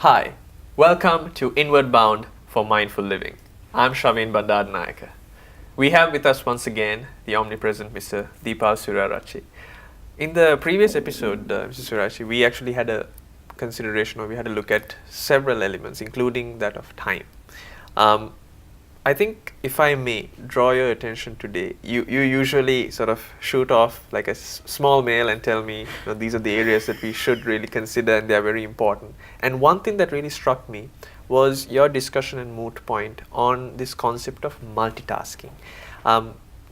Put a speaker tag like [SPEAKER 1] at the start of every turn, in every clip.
[SPEAKER 1] Hi, welcome to Inward Bound for Mindful Living. I'm Shavin Bandarnayaka. We have with us once again the omnipresent Mr. Deepal Surarachi. In the previous episode, Mr. Surarachi, we actually had a consideration, or we had a look at several elements, including that of time. I think if I may draw your attention today, you usually sort of shoot off like a small mail and tell me, these are the areas that we should really consider and they are very important. And one thing that really struck me was your discussion and moot point on this concept of multitasking.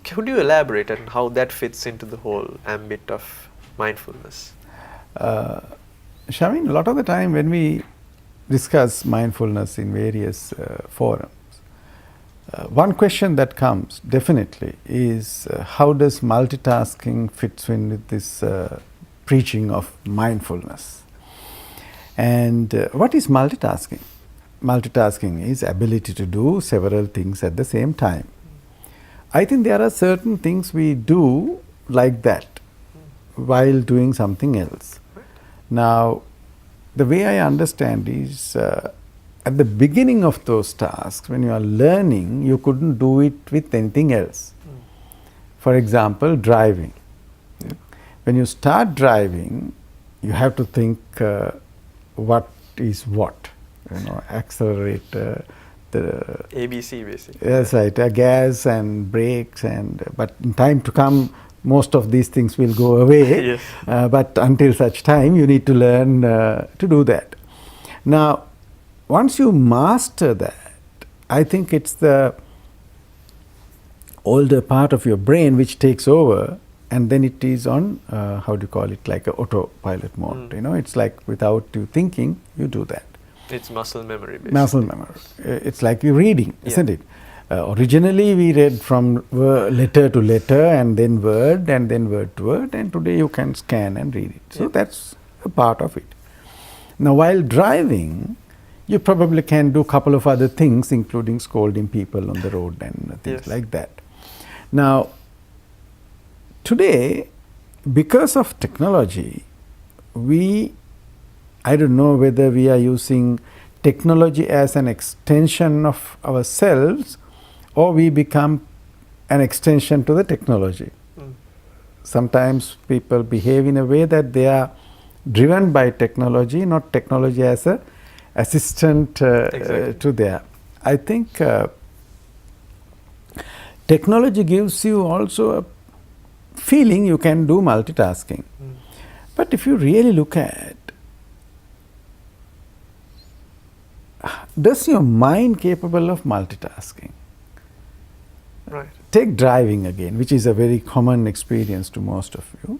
[SPEAKER 1] Could you elaborate on how that fits into the whole ambit of mindfulness?
[SPEAKER 2] Shavin, a lot of the time when we discuss mindfulness in various forums, one question that comes definitely is how does multitasking fit in with this preaching of mindfulness? And what is multitasking? Multitasking is ability to do several things at the same time. I think there are certain things we do like that while doing something else. Now, the way I understand is at the beginning of those tasks, when you are learning, you couldn't do it with anything else. For example, driving. When you start driving, you have to think what is what. Accelerator, the
[SPEAKER 1] ABC basically.
[SPEAKER 2] That's right, gas and brakes, but in time to come, most of these things will go away.
[SPEAKER 1] Yes.
[SPEAKER 2] But until such time, you need to learn to do that. Now, once you master that, I think it's the older part of your brain which takes over, and then it is on, how do you call it, like an autopilot mode. It's like without you thinking, you do that.
[SPEAKER 1] It's muscle memory basically.
[SPEAKER 2] Muscle memory. It's like you're reading, isn't it? Originally, we read from letter to letter and then word to word, and today you can scan and read it. So that's a part of it. Now, while driving, you probably can do a couple of other things, including scolding people on the road and things like that. Now, today, because of technology, I don't know whether we are using technology as an extension of ourselves, or we become an extension to the technology. Sometimes people behave in a way that they are driven by technology, not technology as a assistant to their. I think technology gives you also a feeling you can do multitasking. But if you really look at, does your mind capable of multitasking?
[SPEAKER 1] Right.
[SPEAKER 2] Take driving again, which is a very common experience to most of you.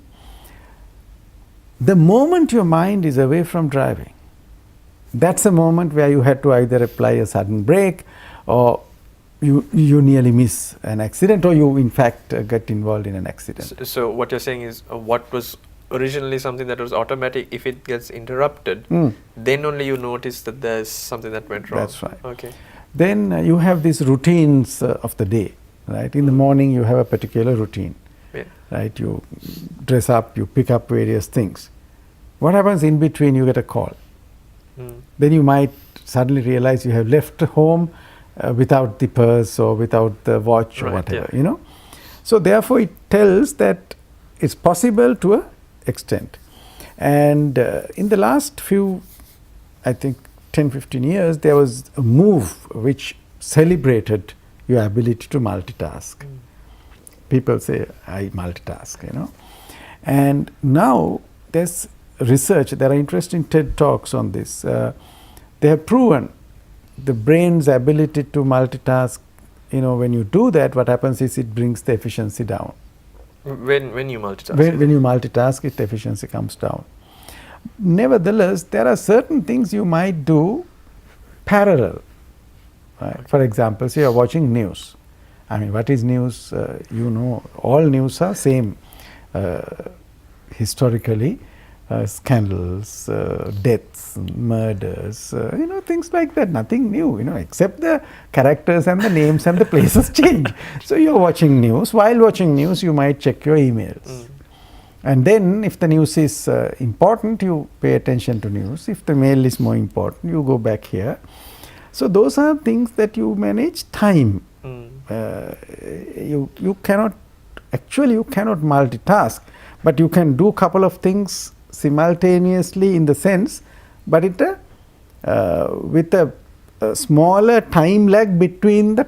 [SPEAKER 2] The moment your mind is away from driving, that's a moment where you had to either apply a sudden brake, or you nearly miss an accident, or you in fact get involved in an accident.
[SPEAKER 1] So what you're saying is what was originally something that was automatic, if it gets interrupted, then only you notice that there's something that went wrong.
[SPEAKER 2] That's right.
[SPEAKER 1] Okay.
[SPEAKER 2] Then you have these routines of the day, right? In the morning you have a particular routine, right? You dress up, you pick up various things. What happens in between? You get a call. Then you might suddenly realize you have left home without the purse or without the watch or whatever, So therefore it tells that it's possible to an extent. And in the last few, I think 10-15 years, there was a move which celebrated your ability to multitask. People say, I multitask, And now there's research, there are interesting TED Talks on this. They have proven the brain's ability to multitask, when you do that, what happens is it brings the efficiency down.
[SPEAKER 1] When you multitask?
[SPEAKER 2] When you multitask, the efficiency comes down. Nevertheless, there are certain things you might do parallel. Right? Okay. For example, say you're watching news. I mean, what is news? All news are same historically. Scandals, deaths, murders, things like that. Nothing new, except the characters and the names and the places change. So you're watching news. While watching news, you might check your emails. And then if the news is important, you pay attention to news. If the mail is more important, you go back here. So those are things that you manage time. You cannot, actually you cannot multitask, but you can do a couple of things simultaneously in the sense, but with a smaller time lag between the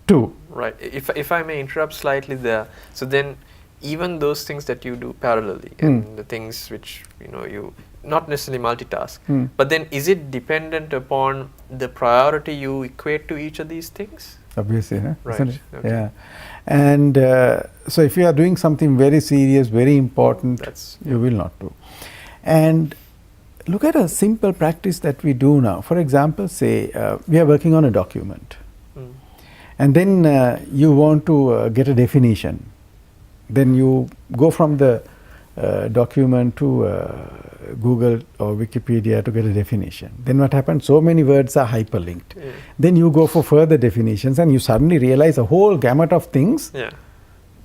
[SPEAKER 2] two.
[SPEAKER 1] Right. If I may interrupt slightly there, so then even those things that you do parallelly and the things which you not necessarily multitask, but then is it dependent upon the priority you equate to each of these things?
[SPEAKER 2] Obviously, huh?
[SPEAKER 1] Right.
[SPEAKER 2] Isn't it?
[SPEAKER 1] Okay.
[SPEAKER 2] Yeah. And so if you are doing something very serious, very important, you will not do. And look at a simple practice that we do now. For example, say we are working on a document, and then you want to get a definition. Then you go from the document to Google or Wikipedia to get a definition. Then what happens? So many words are hyperlinked. Then you go for further definitions and you suddenly realize a whole gamut of things.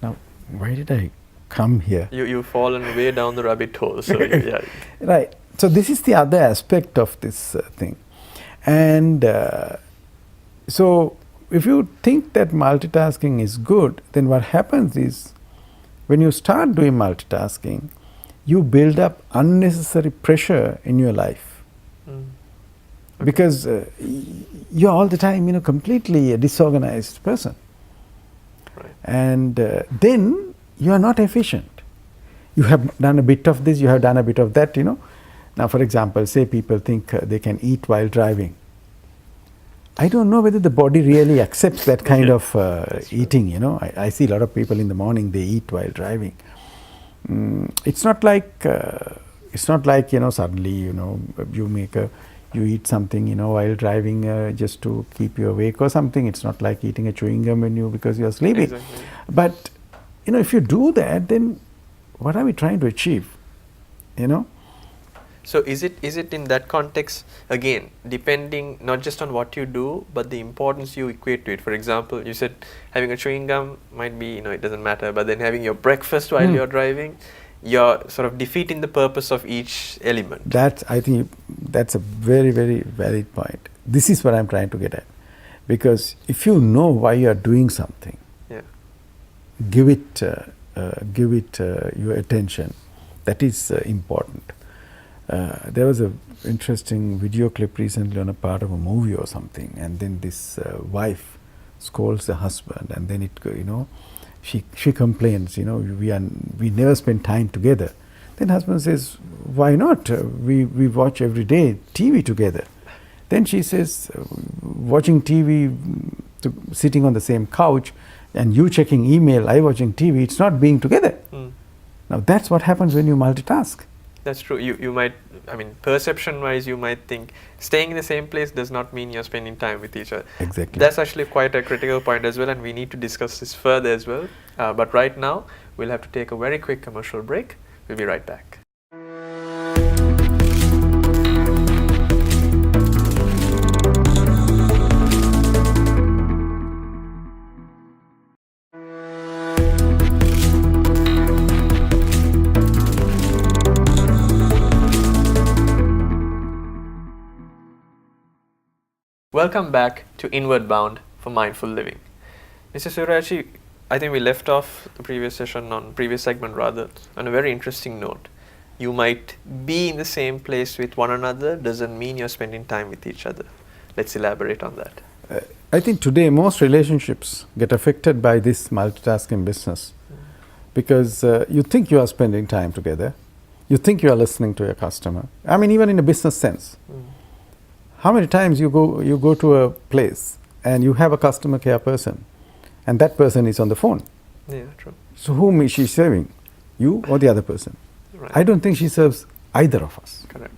[SPEAKER 2] Now, why did I come here?
[SPEAKER 1] You've fallen way down the rabbit hole. So yeah.
[SPEAKER 2] Right. So this is the other aspect of this thing. And so if you think that multitasking is good, then what happens is when you start doing multitasking, you build up unnecessary pressure in your life. Because you're all the time, completely a disorganized person.
[SPEAKER 1] Right.
[SPEAKER 2] And then you are not efficient. You have done a bit of this, you have done a bit of that, Now, for example, say people think they can eat while driving. I don't know whether the body really accepts that kind of eating, I see a lot of people in the morning, they eat while driving. It's not like suddenly, you eat something, while driving just to keep you awake or something. It's not like eating a chewing gum because you're sleeping.
[SPEAKER 1] Exactly.
[SPEAKER 2] But, if you do that, then what are we trying to achieve,
[SPEAKER 1] So is it in that context, again, depending not just on what you do, but the importance you equate to it? For example, you said having a chewing gum might be, it doesn't matter, but then having your breakfast while you're driving, you're sort of defeating the purpose of each element.
[SPEAKER 2] I think that's a very, very valid point. This is what I'm trying to get at. Because if you know why you're doing something, give it your attention. That is important. There was an interesting video clip recently on a part of a movie or something, and then this wife scolds the husband, and then she complains, we never spend time together. Then husband says, why not? We watch every day TV together. Then she says, watching TV, sitting on the same couch, and you checking email, I watching TV, it's not being together. Now that's what happens when you multitask.
[SPEAKER 1] That's true. You might, perception-wise, you might think staying in the same place does not mean you're spending time with each other.
[SPEAKER 2] Exactly.
[SPEAKER 1] That's actually quite a critical point as well, and we need to discuss this further as well. But right now, we'll have to take a very quick commercial break. We'll be right back. Welcome back to Inward Bound for Mindful Living. Mr. Surachi, I think we left off the previous segment on a very interesting note. You might be in the same place with one another, doesn't mean you're spending time with each other. Let's elaborate on that.
[SPEAKER 2] I think today most relationships get affected by this multitasking business because you think you are spending time together, you think you are listening to your customer. Even in a business sense. How many times you go to a place and you have a customer care person and that person is on the phone?
[SPEAKER 1] Yeah, true.
[SPEAKER 2] So whom is she serving? You or the other person?
[SPEAKER 1] Right.
[SPEAKER 2] I don't think she serves either of us.
[SPEAKER 1] Correct.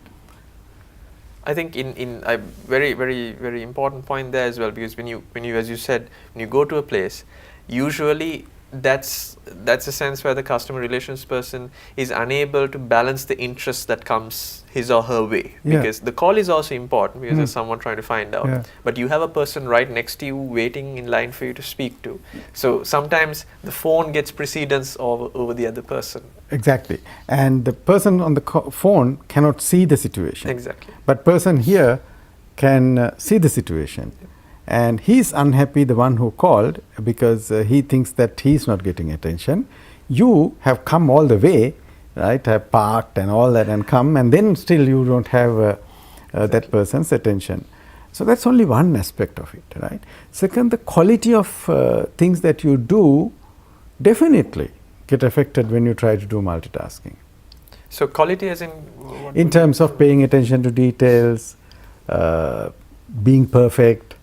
[SPEAKER 1] I think in a very, very, very important point there as well, because when you, as you said, when you go to a place, usually that's a sense where the customer relations person is unable to balance the interest that comes his or her way, because the call is also important because there's someone trying to find out, but you have a person right next to you waiting in line for you to speak to. So sometimes the phone gets precedence over the other person.
[SPEAKER 2] Exactly. And the person on the phone cannot see the situation.
[SPEAKER 1] Exactly.
[SPEAKER 2] But person here can see the situation. And he's unhappy, the one who called, because he thinks that he's not getting attention. You have come all the way, right, have parked and all that and come, and then still you don't have that person's attention. So that's only one aspect of it, right? Second, the quality of things that you do definitely get affected when you try to do multitasking.
[SPEAKER 1] So quality as in?
[SPEAKER 2] In terms of paying attention to details, being perfect,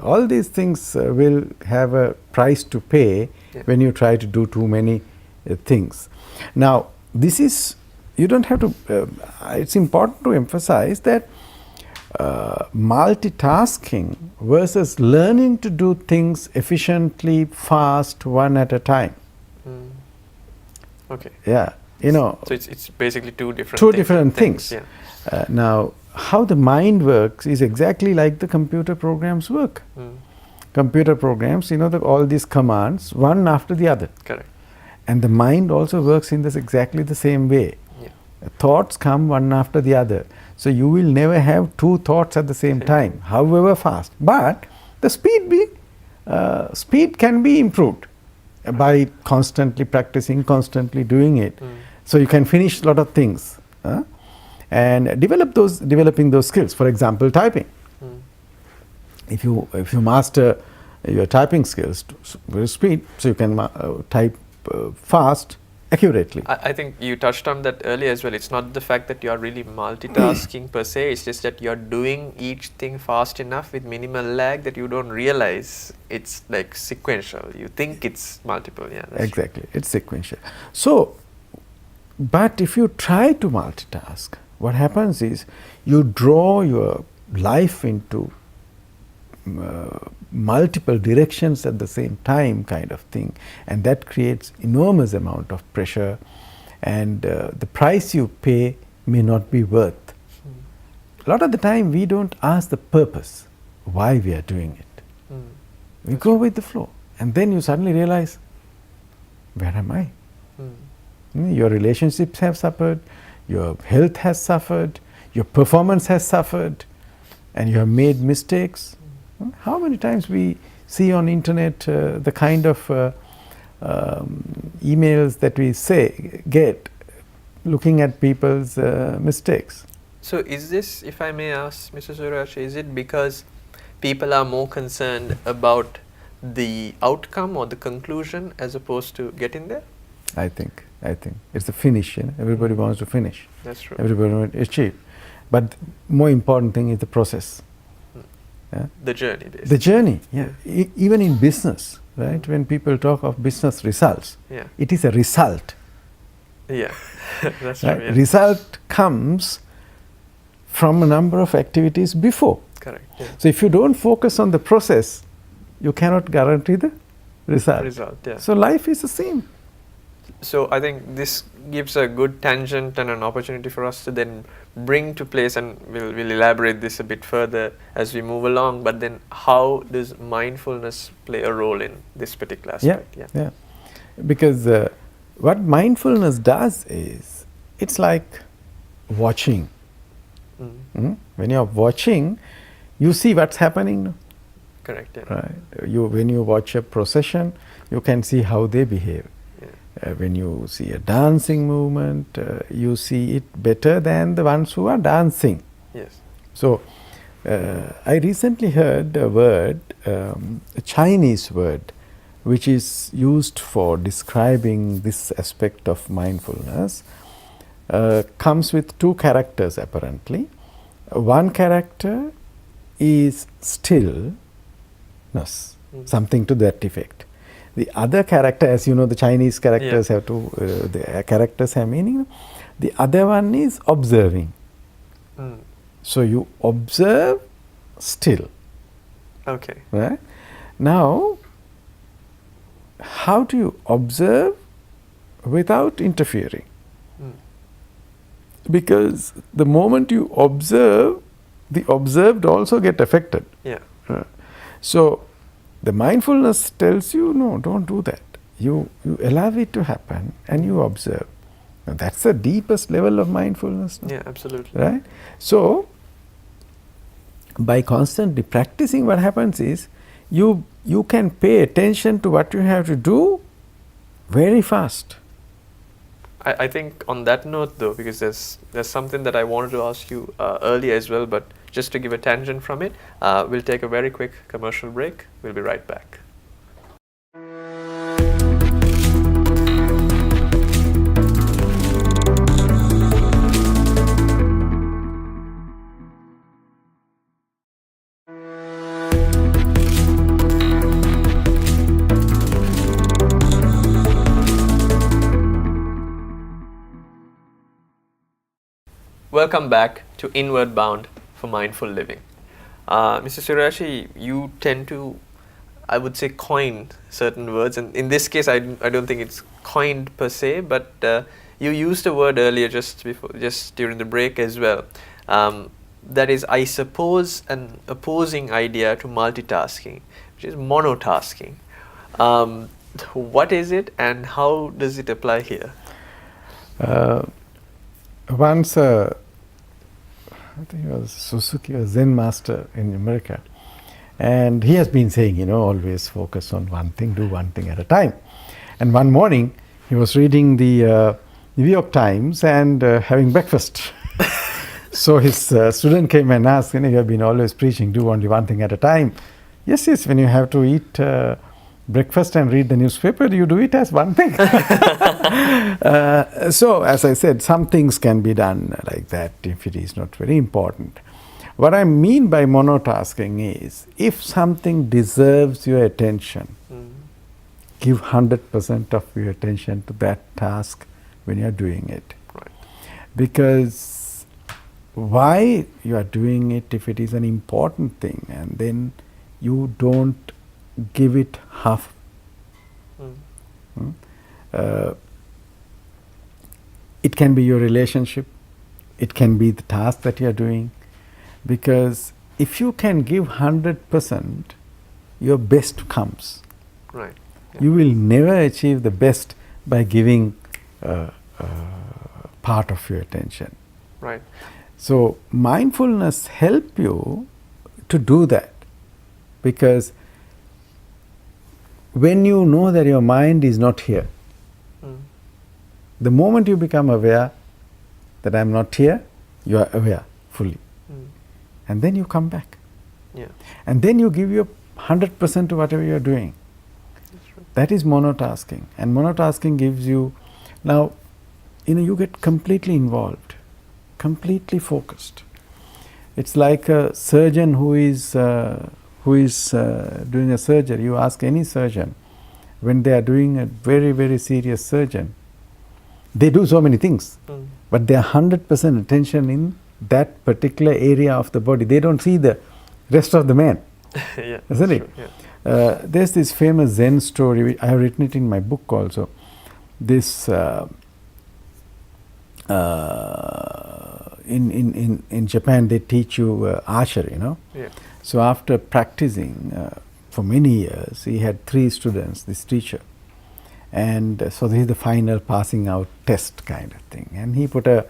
[SPEAKER 2] all these things will have a price to pay when you try to do too many things. Now, this is, you don't have to, it's important to emphasize that multitasking versus learning to do things efficiently, fast, one at a time.
[SPEAKER 1] Okay.
[SPEAKER 2] Yeah, you know.
[SPEAKER 1] So it's basically two
[SPEAKER 2] different things.
[SPEAKER 1] Yeah.
[SPEAKER 2] Now, how the mind works is exactly like the computer programs work. Computer programs, you know, all these commands, one after the other.
[SPEAKER 1] Correct.
[SPEAKER 2] And the mind also works in this exactly the same way. Thoughts come one after the other. So you will never have two thoughts at the same time, however fast. But the speed can be improved by constantly practicing, constantly doing it. So you can finish a lot of things and developing those skills. For example, typing. If you master your typing skills with speed, so you can type fast, accurately.
[SPEAKER 1] I think you touched on that earlier as well. It's not the fact that you are really multitasking per se, it's just that you're doing each thing fast enough with minimal lag that you don't realize it's like sequential. You think it's multiple. Yeah, that's
[SPEAKER 2] exactly. True. It's sequential. So, but if you try to multitask, what happens is you draw your life into multiple directions at the same time, kind of thing, and that creates enormous amount of pressure, and the price you pay may not be worth. A lot of the time we don't ask the purpose why we are doing it. We go with the flow, and then you suddenly realize, where am I? Your relationships have suffered, your health has suffered, your performance has suffered, and you have made mistakes. How many times we see on internet the kind of emails that we get looking at people's mistakes.
[SPEAKER 1] So is this, if I may ask, Mr. Suraj, is it because people are more concerned about the outcome or the conclusion as opposed to getting there?
[SPEAKER 2] I think it's the finish. You know? Everybody wants to finish.
[SPEAKER 1] That's true.
[SPEAKER 2] Everybody wants to achieve. But more important thing is the process.
[SPEAKER 1] The journey, basically.
[SPEAKER 2] The journey, even in business, right? When people talk of business results, it is a result.
[SPEAKER 1] Yeah, that's
[SPEAKER 2] right?
[SPEAKER 1] true. Yeah.
[SPEAKER 2] Result comes from a number of activities before.
[SPEAKER 1] Correct. Yeah.
[SPEAKER 2] So if you don't focus on the process, you cannot guarantee the result. So life is the same.
[SPEAKER 1] So I think this gives a good tangent and an opportunity for us to then bring to place, and we'll elaborate this a bit further as we move along, but then how does mindfulness play a role in this particular aspect?
[SPEAKER 2] Yeah. Because what mindfulness does is, it's like watching. When you're watching, you see what's happening.
[SPEAKER 1] Correct. Yeah.
[SPEAKER 2] Right. When you watch a procession, you can see how they behave. When you see a dancing movement, you see it better than the ones who are dancing.
[SPEAKER 1] Yes.
[SPEAKER 2] So, I recently heard a word, a Chinese word, which is used for describing this aspect of mindfulness, comes with two characters apparently. One character is stillness, something to that effect. The other character, as you know, the Chinese characters have two, the characters have meaning. The other one is observing. So you observe still.
[SPEAKER 1] Okay.
[SPEAKER 2] Right? Now, how do you observe without interfering? Because the moment you observe, the observed also get affected.
[SPEAKER 1] Yeah.
[SPEAKER 2] So the mindfulness tells you, no, don't do that. You allow it to happen and you observe. Now that's the deepest level of mindfulness. No?
[SPEAKER 1] Yeah, absolutely.
[SPEAKER 2] Right? So by constantly practicing, what happens is you can pay attention to what you have to do very fast.
[SPEAKER 1] I think on that note though, because there's something that I wanted to ask you earlier as well, but just to give a tangent from it, we'll take a very quick commercial break. We'll be right back. Welcome back to Inward Bound for Mindful Living. Mr. Surashi, you tend to, I would say, coin certain words, and in this case, I don't think it's coined per se, but you used a word earlier just during the break as well. That is, I suppose, an opposing idea to multitasking, which is monotasking. What is it, and how does it apply here?
[SPEAKER 2] Once I think it was Suzuki, a Zen master in America, and he has been saying, always focus on one thing, do one thing at a time. And one morning he was reading the New York Times and having breakfast. So his student came and asked, you have been always preaching, do only one thing at a time. Yes, when you have to eat breakfast and read the newspaper, you do it as one thing. So, as I said, some things can be done like that if it is not very important. What I mean by monotasking is, if something deserves your attention, give 100% of your attention to that task when you are doing it.
[SPEAKER 1] Right.
[SPEAKER 2] Because why you are doing it if it is an important thing, and then you don't give it half. It can be your relationship, it can be the task that you are doing, because if you can give 100%, your best comes.
[SPEAKER 1] Right. Yeah.
[SPEAKER 2] You will never achieve the best by giving part of your attention.
[SPEAKER 1] Right.
[SPEAKER 2] So mindfulness help you to do that, because when you know that your mind is not here, the moment you become aware that I am not here, you are aware fully. And then you come back.
[SPEAKER 1] Yeah.
[SPEAKER 2] And then you give your 100% to whatever you are doing.
[SPEAKER 1] That's right.
[SPEAKER 2] That is monotasking. And monotasking gives you, now, you get completely involved, completely focused. It's like a surgeon who is doing a surgery. You ask any surgeon, when they are doing a very, very serious surgeon, they do so many things, but they are 100% attention in that particular area of the body. They don't see the rest of the man.
[SPEAKER 1] Yeah,
[SPEAKER 2] isn't it?
[SPEAKER 1] True, yeah.
[SPEAKER 2] There's this famous Zen story. I have written it in my book also. This in Japan they teach you archery,
[SPEAKER 1] Yeah.
[SPEAKER 2] So after practicing for many years, he had 3 students, this teacher. And so this is the final passing out test kind of thing. And he put a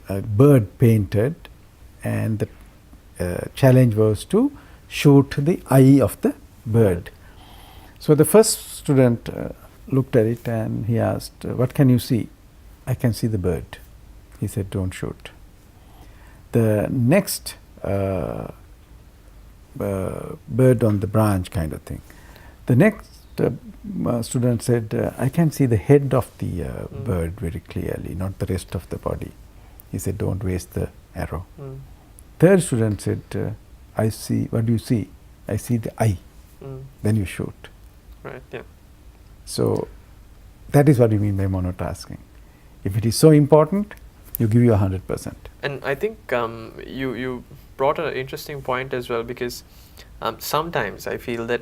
[SPEAKER 2] bird painted, and the challenge was to shoot the eye of the bird. So the first student looked at it and he asked, what can you see? I can see the bird. He said, don't shoot. The next bird on the branch kind of thing. The next student said, I can see the head of the bird very clearly, not the rest of the body. He said, don't waste the arrow. Third student said, I see, what do you see? I see the eye. Then you shoot.
[SPEAKER 1] Right, yeah.
[SPEAKER 2] So that is what you mean by monotasking. If it is so important, you give your 100%.
[SPEAKER 1] And I think you brought an interesting point as well, because sometimes I feel that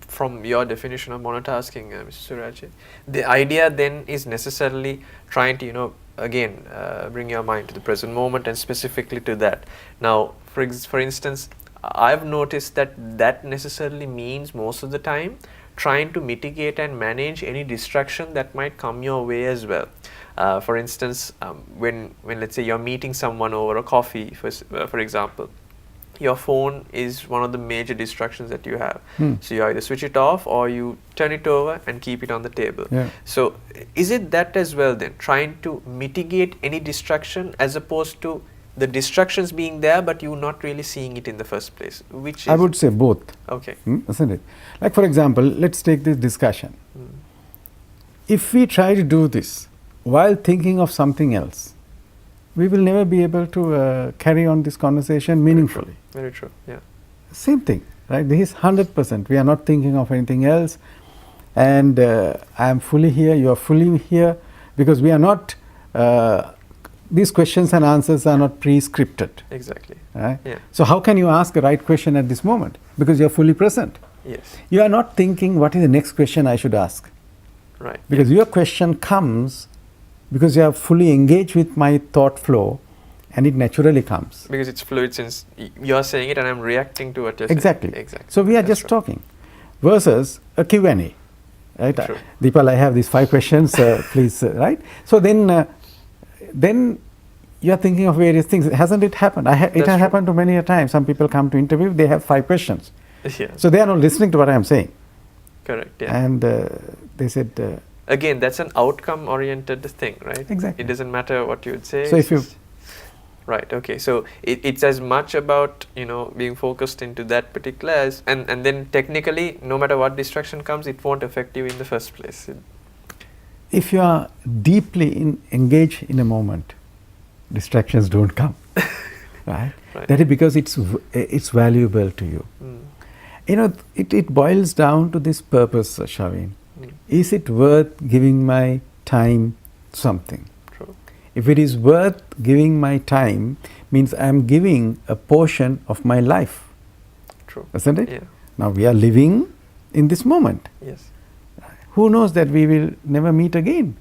[SPEAKER 1] from your definition of monotasking, Mr. Suraji, the idea then is necessarily trying to, again, bring your mind to the present moment and specifically to that. Now, for instance, I've noticed that necessarily means most of the time trying to mitigate and manage any distraction that might come your way as well. For instance, when let's say you're meeting someone over a coffee, for example, your phone is one of the major distractions that you have. So you either switch it off or you turn it over and keep it on the table.
[SPEAKER 2] Yeah.
[SPEAKER 1] So is it that as well then, trying to mitigate any distraction as opposed to the distractions being there but you not really seeing it in the first place? Which is,
[SPEAKER 2] I would say both.
[SPEAKER 1] Okay.
[SPEAKER 2] Isn't it? Like for example, let's take this discussion. If we try to do this while thinking of something else, we will never be able to carry on this conversation meaningfully.
[SPEAKER 1] Very true. Yeah.
[SPEAKER 2] Same thing, right? This is 100%. We are not thinking of anything else, and I am fully here. You are fully here, because we are not. These questions and answers are not pre-scripted.
[SPEAKER 1] Exactly.
[SPEAKER 2] Right?
[SPEAKER 1] Yeah.
[SPEAKER 2] So how can you ask the right question at this moment? Because you are fully present.
[SPEAKER 1] Yes.
[SPEAKER 2] You are not thinking what is the next question I should ask.
[SPEAKER 1] Right.
[SPEAKER 2] Because your question comes because you are fully engaged with my thought flow, and it naturally comes.
[SPEAKER 1] Because it's fluid, since you're saying it and I'm reacting to what you're
[SPEAKER 2] Exactly.
[SPEAKER 1] saying. Exactly.
[SPEAKER 2] So we are
[SPEAKER 1] That's
[SPEAKER 2] just
[SPEAKER 1] true.
[SPEAKER 2] talking. Versus a Q&A. Right?
[SPEAKER 1] True.
[SPEAKER 2] Deepal, I have these 5 questions, please, right? So then you are thinking of various things. Hasn't it happened? It
[SPEAKER 1] That's
[SPEAKER 2] has
[SPEAKER 1] true.
[SPEAKER 2] happened to many a time. Some people come to interview, they have 5 questions.
[SPEAKER 1] Yeah.
[SPEAKER 2] So they are not listening to what I am saying.
[SPEAKER 1] Correct. Yeah.
[SPEAKER 2] And they said,
[SPEAKER 1] Again, that's an outcome-oriented thing, right?
[SPEAKER 2] Exactly.
[SPEAKER 1] It doesn't matter what you would say.
[SPEAKER 2] So if you-
[SPEAKER 1] Right. Okay. So it's as much about being focused into that particular and then technically, no matter what distraction comes, it won't affect you in the first place.
[SPEAKER 2] if you are deeply engaged in a moment, distractions don't come. Right?
[SPEAKER 1] Right.
[SPEAKER 2] That is because it's valuable to you. It boils down to this purpose, Shavin. Is it worth giving my time something?
[SPEAKER 1] True.
[SPEAKER 2] If it is worth giving my time, means I am giving a portion of my life.
[SPEAKER 1] True.
[SPEAKER 2] Isn't it?
[SPEAKER 1] Yeah.
[SPEAKER 2] Now we are living in this moment.
[SPEAKER 1] Yes.
[SPEAKER 2] Who knows that we will never meet again?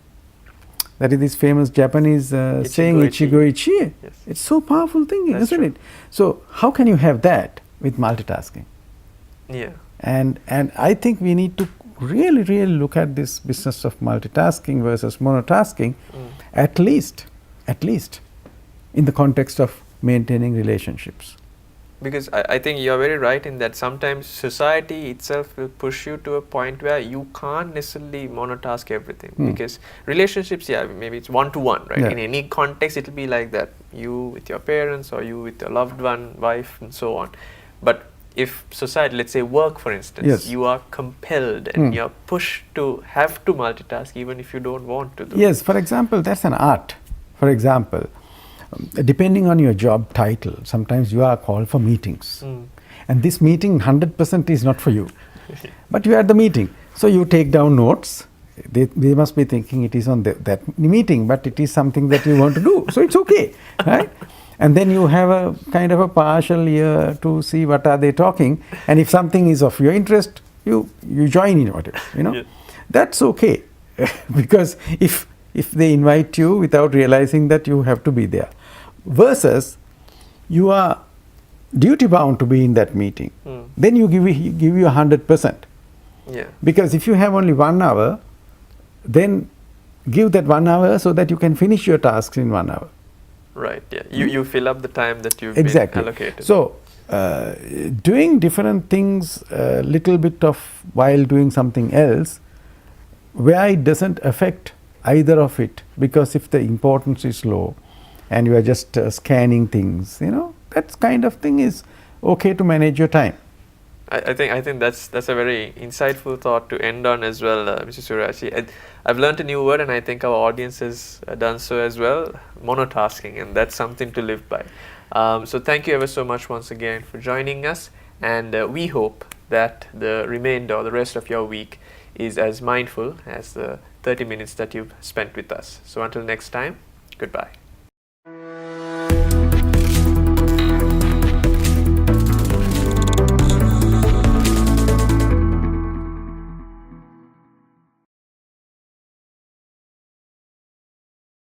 [SPEAKER 2] That is this famous Japanese saying, Ichigo Ichie.
[SPEAKER 1] Yes.
[SPEAKER 2] It's so powerful thinking,
[SPEAKER 1] That's
[SPEAKER 2] isn't
[SPEAKER 1] true.
[SPEAKER 2] it? So how can you have that with multitasking?
[SPEAKER 1] Yeah.
[SPEAKER 2] And I think we need to really look at this business of multitasking versus monotasking, at least in the context of maintaining relationships.
[SPEAKER 1] Because I think you're very right in that sometimes society itself will push you to a point where you can't necessarily monotask everything. Because relationships, maybe it's one-to-one, right?
[SPEAKER 2] Yeah.
[SPEAKER 1] In any context, it'll be like that. You with your parents or you with your loved one, wife, and so on. But if society, let's say work, for instance,
[SPEAKER 2] Yes.
[SPEAKER 1] you are compelled and you're pushed to have to multitask even if you don't want to do
[SPEAKER 2] Yes, for example, that's an art. For example, depending on your job title, sometimes you are called for meetings. And this meeting 100% is not for you. But you are at the meeting. So you take down notes. They must be thinking it is on that meeting, but it is something that you want to do. So it's okay, right? And then you have a kind of a partial ear to see what are they talking. And if something is of your interest, you join in whatever,
[SPEAKER 1] Yeah.
[SPEAKER 2] That's okay. Because if they invite you without realizing that you have to be there, versus you are duty bound to be in that meeting, then you give you 100%.
[SPEAKER 1] Yeah.
[SPEAKER 2] Because if you have only 1 hour, then give that 1 hour so that you can finish your tasks in 1 hour.
[SPEAKER 1] Right. Yeah. You fill up the time that you've
[SPEAKER 2] Exactly.
[SPEAKER 1] been allocated.
[SPEAKER 2] So doing different things a little bit of while doing something else, where it doesn't affect either of it, because if the importance is low and you are just scanning things, that kind of thing is okay to manage your time.
[SPEAKER 1] I think that's a very insightful thought to end on as well, Mr. Suraji. I've learned a new word, and I think our audience has done so as well, monotasking, and that's something to live by. So thank you ever so much once again for joining us, and we hope that the remainder or the rest of your week is as mindful as the 30 minutes that you've spent with us. So until next time, goodbye.